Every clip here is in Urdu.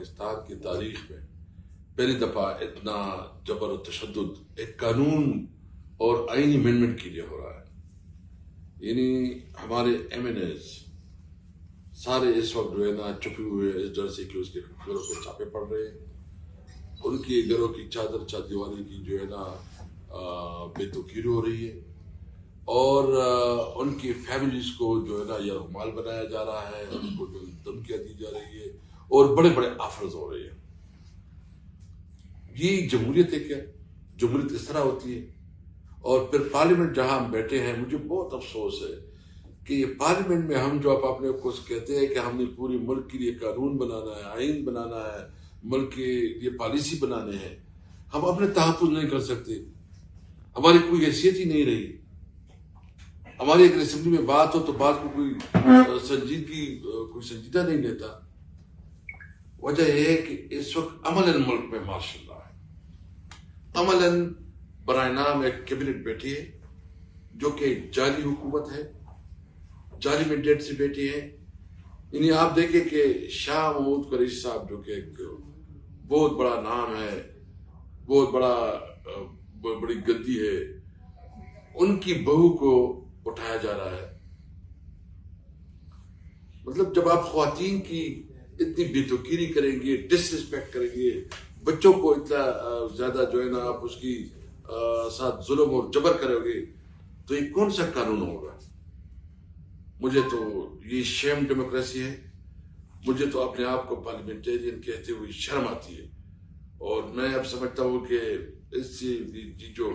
پاکستان کی تاریخ میں پہلی دفعہ اتنا جبر و تشدد ایک قانون اور آئینی امینڈمنٹ کے لیے ہو رہا ہے. یعنی ہمارے ایم این ایز سارے اس وقت جو ہے نا چھپے ہوئے اس ڈر سے کہ اس کے گھروں کو چھاپے پڑ رہے ہیں. ان کے گھروں کی چادر چار دیواری کی جو ہے نا بے توقیر ہو رہی ہے اور ان کی فیملیز کو جو ہے نا یرغمال بنایا جا رہا ہے, ان کو جو دھمکیاں دی جا رہی ہے اور بڑے بڑے آفرز ہو رہے ہیں. یہ جمہوریت ہے کیا؟ جمہوریت اس طرح ہوتی ہے. اور پھر پارلیمنٹ جہاں ہم بیٹھے ہیں, مجھے بہت افسوس ہے کہ یہ پارلیمنٹ میں ہم جو آپ اپنے کو کہتے ہیں کہ ہم نے پوری ملک کے لیے قانون بنانا ہے, آئین بنانا ہے, ملک کے لیے پالیسی بنانے ہیں, ہم اپنے تحفظ نہیں کر سکتے. ہماری کوئی حیثیت ہی نہیں رہی. ہماری اگر اسمبلی میں بات ہو تو بات کو کوئی سنجیدہ نہیں لیتا. وجہ یہ ہے کہ اس وقت عملاً ملک میں مارشل لا ہے. عملاً برائے نام ایک کیبنٹ بیٹھی ہے جو کہ جعلی حکومت ہے, جعلی مینڈیٹ سے بیٹھی ہے. یعنی آپ دیکھیں کہ شاہ محمود قریشی صاحب جو کہ ایک بہت بڑا نام ہے, بہت بڑی گدی ہے, ان کی بہو کو اٹھایا جا رہا ہے. مطلب جب آپ خواتین کی اتنی بے توقیری کریں گے, ڈس ریسپیکٹ کریں گے, بچوں کو اتنا زیادہ جو ہے نا آپ اس کی ساتھ ظلم اور جبر کرو گے, تو یہ کون سا قانون ہوگا؟ مجھے تو یہ شیم ڈیموکریسی ہے. مجھے تو اپنے آپ کو پارلیمنٹیرین کہتے ہوئے شرم آتی ہے. اور میں اب سمجھتا ہوں کہ اس سے جو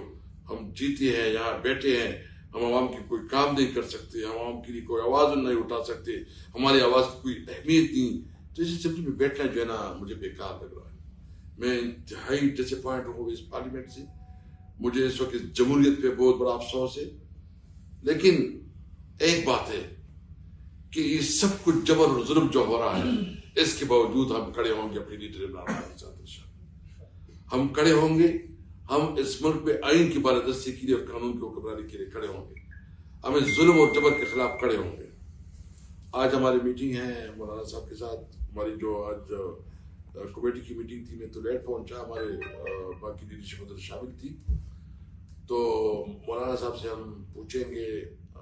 ہم جیتے ہیں, یہاں بیٹھے ہیں, ہم عوام کی کوئی کام نہیں کر سکتے, ہم عوام کے لیے کوئی آواز نہیں اٹھا سکتے, ہماری آواز کی کوئی اہمیت نہیں, تو اس اسمبلی میں بیٹھنا جو ہے نا مجھے بیکار لگ رہا ہے. میں انتہائی ڈس اپوائنٹ ہوں اس پارلیمنٹ سے. مجھے اس وقت جمہوریت پہ بہت بڑا افسوس ہے. لیکن ایک بات ہے کہ یہ سب کچھ جبر اور ظلم جو ہو رہا ہے, اس کے باوجود ہم کھڑے ہوں گے اپنی لیڈر عمران خان کے ساتھ. ہم کھڑے ہوں گے, ہم اس ملک میں آئین کی بالادستی کے لیے اور قانون کی حکمرانی کے لیے کھڑے ہوں گے. ہم اس ظلم اور جبر کے خلاف کھڑے ہوں گے. آج ہماری میٹنگ ہے مولانا صاحب کے ساتھ. ہماری جو آج کمیٹی کی میٹنگ تھی, میں تو لیٹ پہنچا, ہمارے باقی لیڈرشپ ادھر شامل تھی. تو مولانا صاحب سے ہم پوچھیں گے,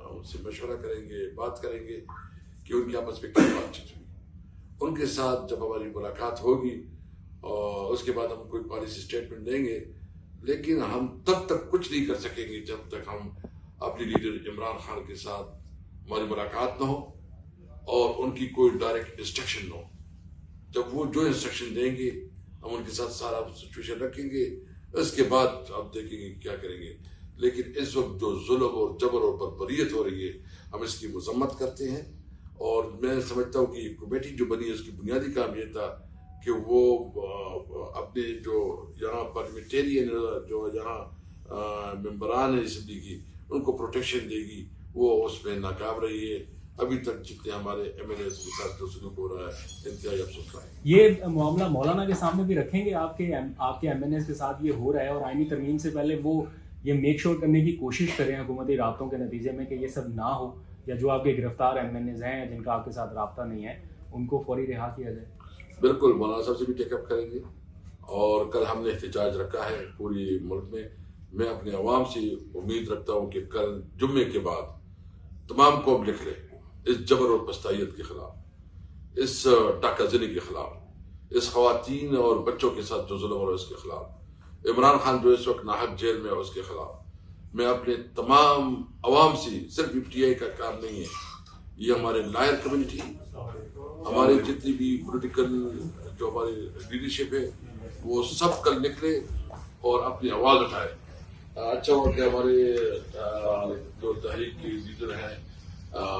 ان سے مشورہ کریں گے, بات کریں گے کہ ان کے آپس میں کیا بات چیت ہوئی. ان کے ساتھ جب ہماری ملاقات ہوگی اور اس کے بعد ہم کوئی پالیسی اسٹیٹمنٹ دیں گے. لیکن ہم تب تک کچھ نہیں کر سکیں گے جب تک ہم اپنی لیڈر عمران خان کے ساتھ ہماری ملاقات نہ ہو اور ان کی کوئی ڈائریکٹ انسٹرکشن نہ ہو. جب وہ جو انسٹرکشن دیں گے ہم ان کے ساتھ سارا سچویشن رکھیں گے, اس کے بعد آپ دیکھیں گے کیا کریں گے. لیکن اس وقت جو ظلم اور جبر اور بربریت ہو رہی ہے, ہم اس کی مذمت کرتے ہیں. اور میں سمجھتا ہوں کہ یہ کمیٹی جو بنی ہے اس کی بنیادی کام یہ تھا کہ وہ اپنے جو یہاں پارلیمنٹیرین جو یہاں ممبران ہیں اسمبلی کی, ان کو پروٹیکشن دے گی, وہ اس میں ناکام رہی ہے. ابھی تک جتنے ہمارے ایم ایل ایز کے ساتھ جو سلوک ہو رہا ہے انتہائی افسوس کا ہے. یہ معاملہ مولانا کے سامنے بھی رکھیں گے, آپ کے ایم این ایز کے ساتھ یہ ہو رہا ہے, اور آئینی ترمیم سے پہلے وہ یہ میک شور کرنے کی کوشش کریں حکومتی رابطوں کے نتیجے میں کہ یہ سب نہ ہو, یا جو آپ کے گرفتار ایم این ایز ہیں جن کا آپ کے ساتھ رابطہ نہیں ہے ان کو فوری رہا کیا جائے. بالکل, مولانا صاحب سے بھی ٹیک اپ کریں گے. اور کل ہم نے احتجاج رکھا ہے پوری ملک میں. میں اپنے عوام سے امید رکھتا ہوں کہ کل جمعے کے بعد تمام قوم لکھ لے اس جبر اور پستائیت کے خلاف, اس ڈاکہ زنی کے خلاف, اس خواتین اور بچوں کے ساتھ جو ظلم ہو رہا ہے اس کے خلاف, عمران خان جو اس وقت ناحق جیل میں ہے اس کے خلاف. میں اپنے تمام عوام سے, صرف پی ٹی آئی کا کام نہیں ہے, یہ ہمارے لائر کمیونٹی, ہمارے جتنی بھی پولیٹیکل جو ہماری لیڈرشپ ہے وہ سب کل نکلے اور اپنی آواز اٹھائے. اچھا ہوا کہ ہمارے جو تحریک کے لیڈر ہیں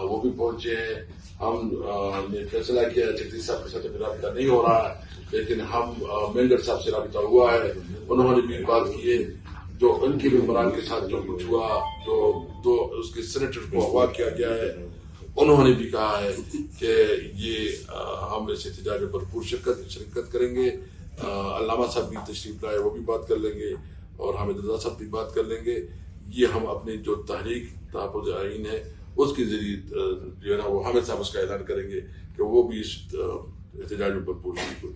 وہ بھی پہنچے ہیں. ہم نے فیصلہ کیا, جگدیش صاحب کے ساتھ رابطہ نہیں ہو رہا ہے, لیکن ہم مینگر صاحب سے رابطہ ہوا ہے. انہوں نے بھی بات کی ہے, جو ان کے ممبران کے ساتھ جو کچھ ہوا, جو اس کے سینیٹر کو اغوا کیا گیا ہے, انہوں نے بھی کہا ہے کہ یہ ہم اس احتجاج میں بھرپور شرکت کریں گے. علامہ صاحب بھی تشریف لائے, وہ بھی بات کر لیں گے, اور حامد رضا صاحب بھی بات کر لیں گے. یہ ہم اپنے جو تحریک تحفظ آئین ہے اس کے ذریعے جو ہے نا وہ حامد صاحب اس کا اعلان کریں گے کہ وہ بھی اس احتجاج میں بھرپور شرکت